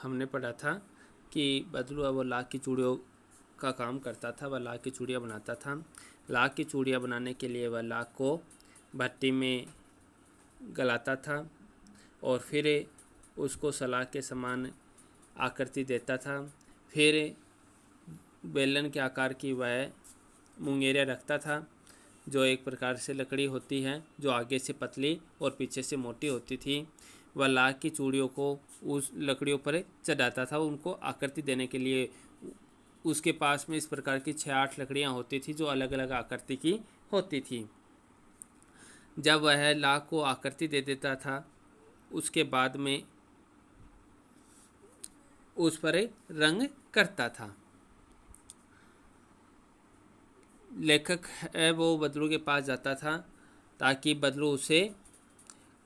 हमने पढ़ा था कि बदलू वो लाख की चूड़ियों का काम करता था। वह लाख की चूड़ियाँ बनाता था। लाख की चूड़ियाँ बनाने के लिए वह लाख को भट्टी में गलाता था और फिर उसको सलाख के समान आकृति देता था। फिर बेलन के आकार की वह मुंगेरियाँ रखता था, जो एक प्रकार से लकड़ी होती है, जो आगे से पतली और पीछे से मोटी होती थी। वह लाख की चूड़ियों को उस लकड़ियों पर चढ़ाता था, उनको आकृति देने के लिए। उसके पास में इस प्रकार की 6-8 लकड़ियाँ होती थी, जो अलग अलग आकृति की होती थी। जब वह लाख को आकृति दे देता था, उसके बाद में उस पर रंग करता था। लेखक है वो बदलू के पास जाता था ताकि बदलू उसे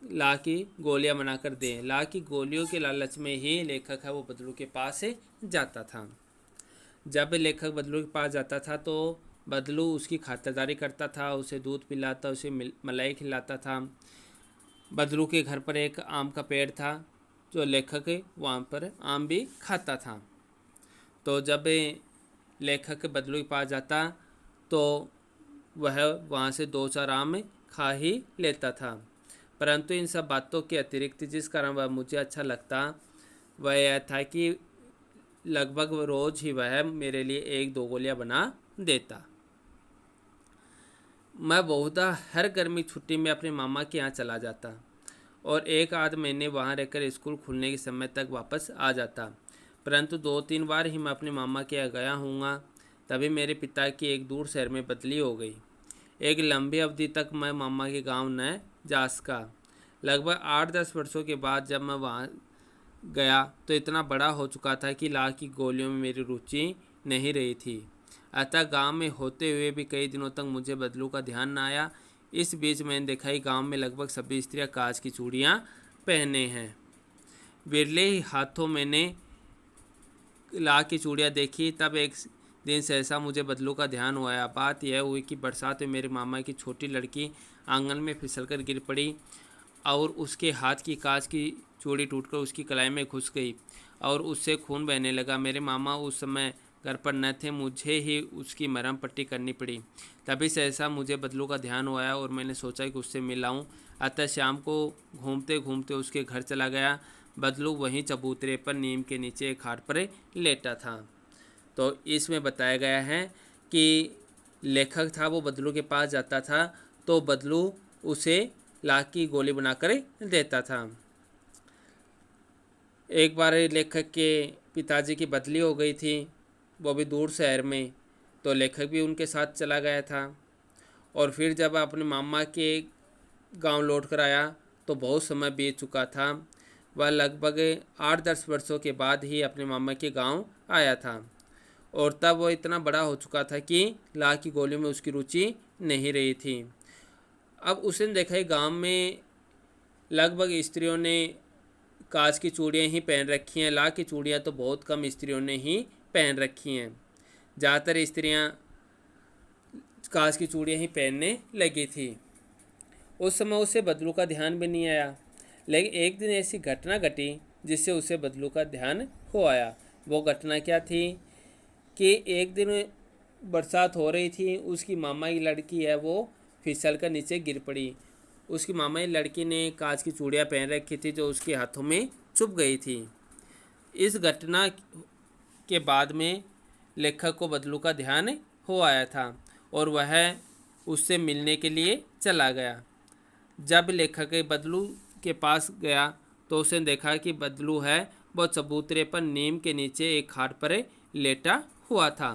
लाख की गोलियां बनाकर दे। लाख की गोलियों के लालच में ही लेखक है वो बदलू के पास जाता था। जब लेखक बदलू के पास जाता था तो बदलू उसकी खातिरदारी करता था, उसे दूध पिलाता, उसे मलाई खिलाता था। बदलू के घर पर एक आम का पेड़ था, जो लेखक वहाँ पर आम भी खाता था। तो जब लेखक बदलू के पास जाता तो वह वहाँ से 2-4 आम खा ही लेता था। परंतु इन सब बातों के अतिरिक्त जिस कारण वह मुझे अच्छा लगता वह यह था कि लगभग रोज़ ही वह मेरे लिए 1-2 गोलियाँ बना देता। मैं बहुधा हर गर्मी छुट्टी में अपने मामा के यहाँ चला जाता और 1-8 महीने वहाँ रहकर स्कूल खुलने के समय तक वापस आ जाता। परंतु 2-3 बार ही मैं अपने मामा के यहाँ गया हूँगा। तभी मेरे पिता की एक दूर शहर में बदली हो गई। एक लंबी अवधि तक मैं मामा के गांव न जा सका। लगभग 8-10 वर्षों के बाद जब मैं वहां गया तो इतना बड़ा हो चुका था कि लाख की गोलियों में मेरी रुचि नहीं रही थी। अतः गांव में होते हुए भी कई दिनों तक मुझे बदलू का ध्यान न आया। इस बीच मैंने देखा ही गाँव में लगभग सभी स्त्रियाँ कांच की चूड़ियाँ पहने हैं। विरले ही हाथों मैंने लाख की चूड़ियाँ देखी। तब एक दिन सहसा मुझे बदलू का ध्यान हुआ। बात यह हुई कि बरसात में मेरे मामा की छोटी लड़की आंगन में फिसलकर गिर पड़ी और उसके हाथ की कांच की चूड़ी टूटकर उसकी कलाई में घुस गई और उससे खून बहने लगा। मेरे मामा उस समय घर पर न थे, मुझे ही उसकी मरहम पट्टी करनी पड़ी। तभी सहसा मुझे बदलू का ध्यान हुआ और मैंने सोचा कि उससे मिलाऊं। अतः शाम को घूमते घूमते उसके घर चला गया। बदलू वहीं चबूतरे पर नीम के नीचे एक खाट पर लेटा था। तो इसमें बताया गया है कि लेखक था वो बदलू के पास जाता था तो बदलू उसे लाख की गोली बनाकर देता था। एक बार लेखक के पिताजी की बदली हो गई थी, वो भी दूर शहर में, तो लेखक भी उनके साथ चला गया था। और फिर जब अपने मामा के गांव लौट कर आया तो बहुत समय बीत चुका था। वह लगभग 8-10 वर्षों के बाद ही अपने मामा के गांव आया था और तब वो इतना बड़ा हो चुका था कि लाख की गोली में उसकी रुचि नहीं रही थी। अब उसने देखा गांव में लगभग स्त्रियों ने कांच की चूड़ियाँ ही पहन रखी हैं। लाख की चूड़ियाँ तो बहुत कम स्त्रियों ने ही पहन रखी हैं। ज़्यादातर स्त्रियाँ कांच की चूड़ियाँ ही पहनने लगी थी। उस समय उसे बदलू का ध्यान भी नहीं आया, लेकिन एक दिन ऐसी घटना घटी जिससे उसे बदलू का ध्यान हो आया। वो घटना क्या थी कि एक दिन बरसात हो रही थी, उसकी मामा की लड़की है वो फिसल कर नीचे गिर पड़ी। उसकी मामा की लड़की ने कांच की चूड़ियाँ पहन रखी थी जो उसके हाथों में चुभ गई थी। इस घटना के बाद में लेखक को बदलू का ध्यान हो आया था और वह उससे मिलने के लिए चला गया। जब लेखक बदलू के पास गया तो उसने देखा कि बदलू है वो चबूतरे पर नीम के नीचे एक खाट पर लेटा हुआ था।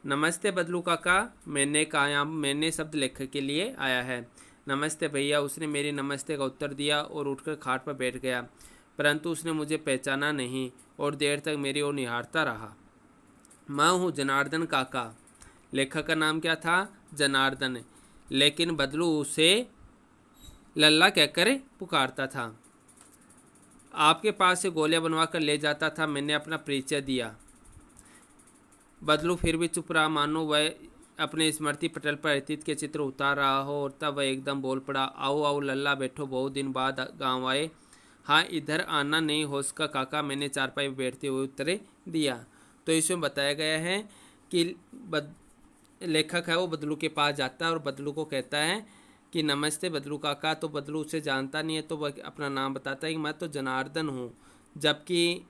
नमस्ते बदलू काका, मैंने शब्द लेखक के लिए आया है। नमस्ते भैया, उसने मेरी नमस्ते का उत्तर दिया और उठकर खाट पर बैठ गया। परंतु उसने मुझे पहचाना नहीं और देर तक मेरी ओर निहारता रहा। मैं हूँ जनार्दन काका। लेखक का नाम क्या था? जनार्दन। लेकिन बदलू उसे लल्ला कहकर पुकारता था। आपके पास से गोलियां बनवा कर ले जाता था, मैंने अपना परिचय दिया। बदलू फिर भी चुप रहा, मानो वह अपने स्मृति पटल पर अतीत के चित्र उतार रहा हो। और तब वह एकदम बोल पड़ा, आओ आओ लल्ला, बैठो, बहुत दिन बाद गांव आए। हाँ इधर आना नहीं हो उसका काका, मैंने चारपाई पर बैठते हुए उत्तर दिया। तो इसमें बताया गया है कि लेखक है वो बदलू के पास जाता है और बदलू को कहता है कि नमस्ते बदलू काका। तो बदलू उसे जानता नहीं है तो वह अपना नाम बताता है कि मैं तो जनार्दन हूँ, जबकि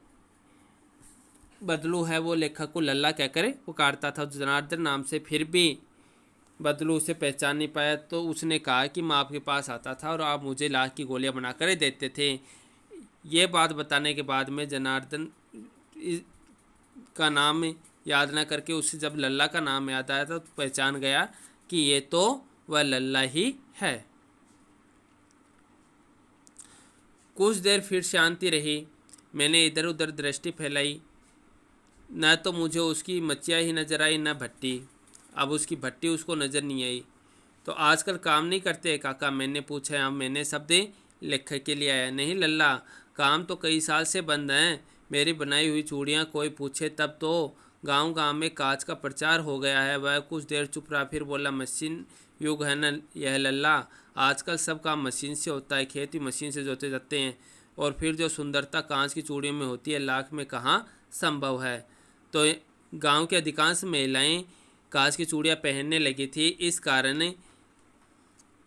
बदलू है वो लेखक को लल्ला कहकर पुकारता था जनार्दन नाम से। फिर भी बदलू उसे पहचान नहीं पाया तो उसने कहा कि मैं आपके पास आता था और आप मुझे लाख की गोलियां बनाकर देते थे। ये बात बताने के बाद में जनार्दन का नाम याद ना करके उसे जब लल्ला का नाम याद आया तो पहचान गया कि ये तो वह लल्ला ही है। कुछ देर फिर शांति रही। मैंने इधर उधर दृष्टि फैलाई, न तो मुझे उसकी मच्छियाँ ही नज़र आई न भट्टी। अब उसकी भट्टी उसको नज़र नहीं आई। तो आजकल काम नहीं करते काका, मैंने पूछा। हाँ मैंने शब्द लेखक के लिए आया। नहीं लल्ला, काम तो कई साल से बंद हैं। मेरी बनाई हुई चूड़ियाँ कोई पूछे तब तो गांव गांव में कांच का प्रचार हो गया है। वह कुछ देर चुप रहा, फिर बोला मशीन युग है न यह लल्ला, आजकल सब काम मशीन से होता है, खेत भी मशीन से जोते जाते हैं, और फिर जो सुंदरता कांच की चूड़ियों में होती है लाख में कहाँ संभव है। तो गांव की अधिकांश महिलाएं कांच की चूड़ियाँ पहनने लगी थी। इस कारण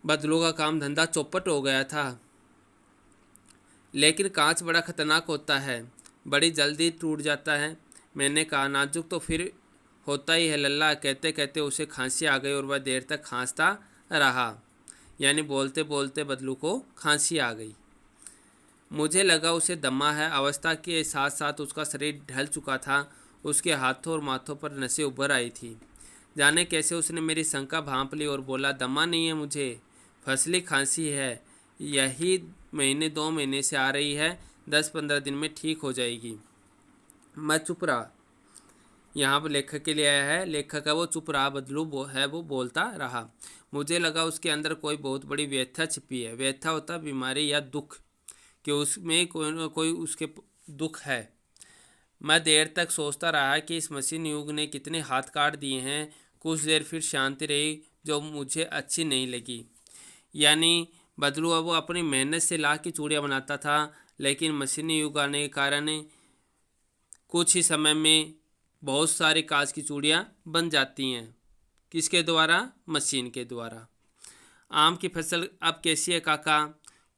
बदलू का काम धंधा चौपट हो गया था। लेकिन कांच बड़ा खतरनाक होता है, बड़ी जल्दी टूट जाता है। मैंने कहा नाजुक तो फिर होता ही है लल्ला। कहते कहते उसे खांसी आ गई और वह देर तक खांसता रहा। यानी बोलते बोलते बदलू को खांसी आ गई। मुझे लगा उसे दमा है। अवस्था के साथ साथ उसका शरीर ढल चुका था। उसके हाथों और माथों पर नसें उभर आई थी। जाने कैसे उसने मेरी शंका भांप ली और बोला दमा नहीं है मुझे, फसली खांसी है। यही महीने 2 महीने से आ रही है, 10-15 दिन में ठीक हो जाएगी। मैं चुप रहा। यहाँ पर लेखक के लिए आया है, लेखक है वो चुप रहा, बदलू है वो बोलता रहा। मुझे लगा उसके अंदर कोई बहुत बड़ी व्यथा छिपी है। व्यथा होता बीमारी या दुख, कि उसमें कोई ना कोई उसके दुख है। मैं देर तक सोचता रहा कि इस मशीन युग ने कितने हाथ काट दिए हैं। कुछ देर फिर शांति रही जो मुझे अच्छी नहीं लगी। यानी बदलू अब वो अपनी मेहनत से लाख की चूड़ियाँ बनाता था, लेकिन मशीनी युग आने के कारण कुछ ही समय में बहुत सारी कांच की चूड़ियाँ बन जाती हैं। किसके द्वारा? मशीन के द्वारा। आम की फसल अब कैसी है काका?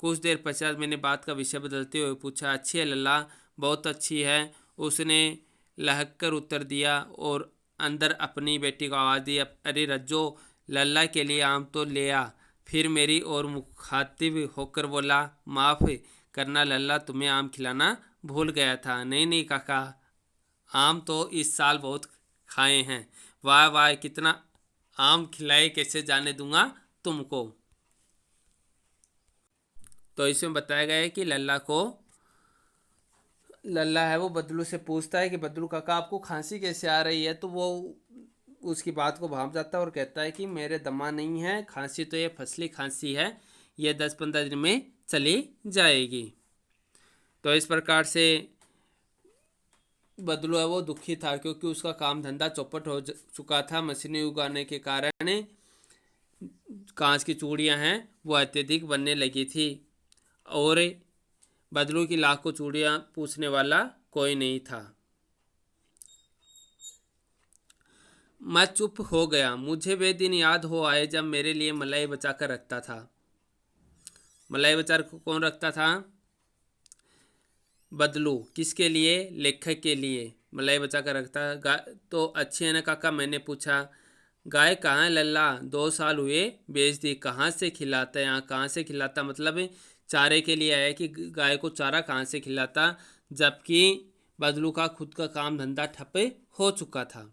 कुछ देर पश्चात मैंने बात का विषय बदलते हुए पूछा। अच्छी है लल्ला, बहुत अच्छी है, उसने लहक कर उत्तर दिया और अंदर अपनी बेटी को आवाज़ दी। अरे रज्जो, लल्ला के लिए आम तो ले आ। फिर मेरी ओर मुखातिब होकर बोला, माफ़ करना लल्ला, तुम्हें आम खिलाना भूल गया था। नहीं नहीं काका, आम तो इस साल बहुत खाए हैं। वाह वाह, कितना आम खिलाए, कैसे जाने दूंगा तुमको। तो इसमें बताया गया है कि लल्ला है वो बदलू से पूछता है कि बदलू काका आपको खांसी कैसे आ रही है। तो वो उसकी बात को भाप जाता है और कहता है कि मेरे दमा नहीं है, खांसी तो ये फसली खांसी है, ये 10-15 दिन में चली जाएगी। तो इस प्रकार से बदलू है वो दुखी था, क्योंकि उसका काम धंधा चौपट हो चुका था। मशीनें उगाने के कारण कांच की चूड़ियां हैं वो अत्यधिक बनने लगी थी, और बदलू की लाख को चूड़ियां पूछने वाला कोई नहीं था। मैं चुप हो गया। मुझे वे दिन याद हो आए जब मेरे लिए मलाई बचा कर रखता था। मलाई बचा कर कौन रखता था? बदलू। किसके लिए? लेखक के लिए मलाई बचा कर रखता। तो अच्छी है ना काका? मैंने पूछा। गाय कहाँ है लल्ला? 2 साल हुए बेच दी। कहाँ से खिलाता? यहाँ कहाँ से खिलाता मतलब चारे के लिए आया कि गाय को चारा कहाँ से खिलाता, जबकि बदलू का खुद का काम धंधा ठप हो चुका था।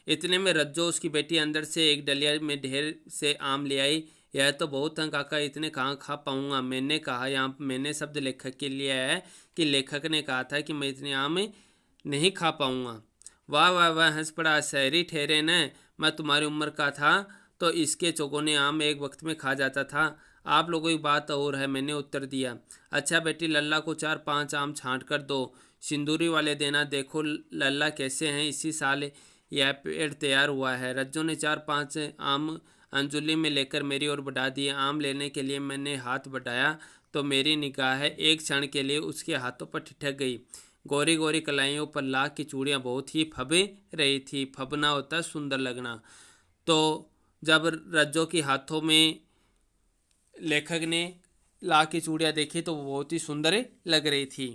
इतने में रज्जो उसकी बेटी अंदर से एक डलिया में ढेर से आम ले आई। यह तो बहुत हैं काका, इतने कहाँ खा पाऊंगा। मैंने कहा। यहाँ मैंने शब्द लेखक के लिए आया है कि लेखक ने कहा था कि मैं इतने आम नहीं खा पाऊंगा। वाह वाह वाह, हंस पड़ा। शहरी ठहरे न, मैं तुम्हारी उम्र का था तो इसके चौगुने आम एक वक्त में खा जाता था। आप लोगों की बात और है, मैंने उत्तर दिया। अच्छा बेटी, लल्ला को 4-5 आम छांट कर दो, सिंदूरी वाले देना। देखो लल्ला कैसे हैं, इसी साल यह पेड़ तैयार हुआ है। रज्जो ने 4-5 आम अंजुली में लेकर मेरी ओर बढ़ा दिए। आम लेने के लिए मैंने हाथ बढ़ाया तो मेरी निगाह एक क्षण के लिए उसके हाथों पर ठिठक गई। गोरी गोरी कलाइयों पर लाख की चूड़ियाँ बहुत ही फबे रही थी। फबना होता सुंदर लगना। तो जब रज्जो के हाथों में लेखक ने लाख की चूड़ियाँ देखी तो वो बहुत ही सुंदर लग रही थी।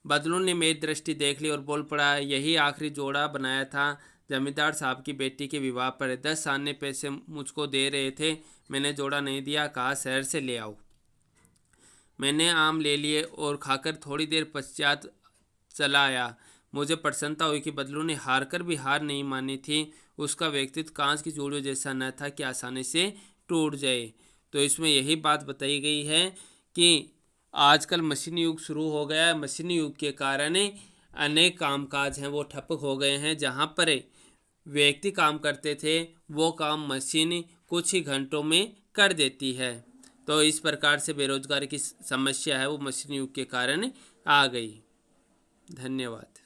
बदलू ने मेरी दृष्टि देख ली और बोल पड़ा, यही आखिरी जोड़ा बनाया था जमींदार साहब की बेटी के विवाह पर। 10 आने पैसे मुझको दे रहे थे, मैंने जोड़ा नहीं दिया, कहा शहर से ले आओ। मैंने आम ले लिए और खाकर थोड़ी देर पश्चात चला आया। मुझे प्रसन्नता हुई कि बदलू ने हार कर भी हार नहीं मानी थी। उसका व्यक्तित्व कांच की चूड़ियों जैसा न था कि आसानी से टूट जाए। तो इसमें यही बात बताई गई है कि आजकल मशीनी युग शुरू हो गया है। मशीनी युग के कारण अनेक कामकाज हैं वो ठप हो गए हैं। जहाँ पर व्यक्ति काम करते थे वो काम मशीन कुछ ही घंटों में कर देती है। तो इस प्रकार से बेरोजगारी की समस्या है वो मशीनी युग के कारण आ गई। धन्यवाद।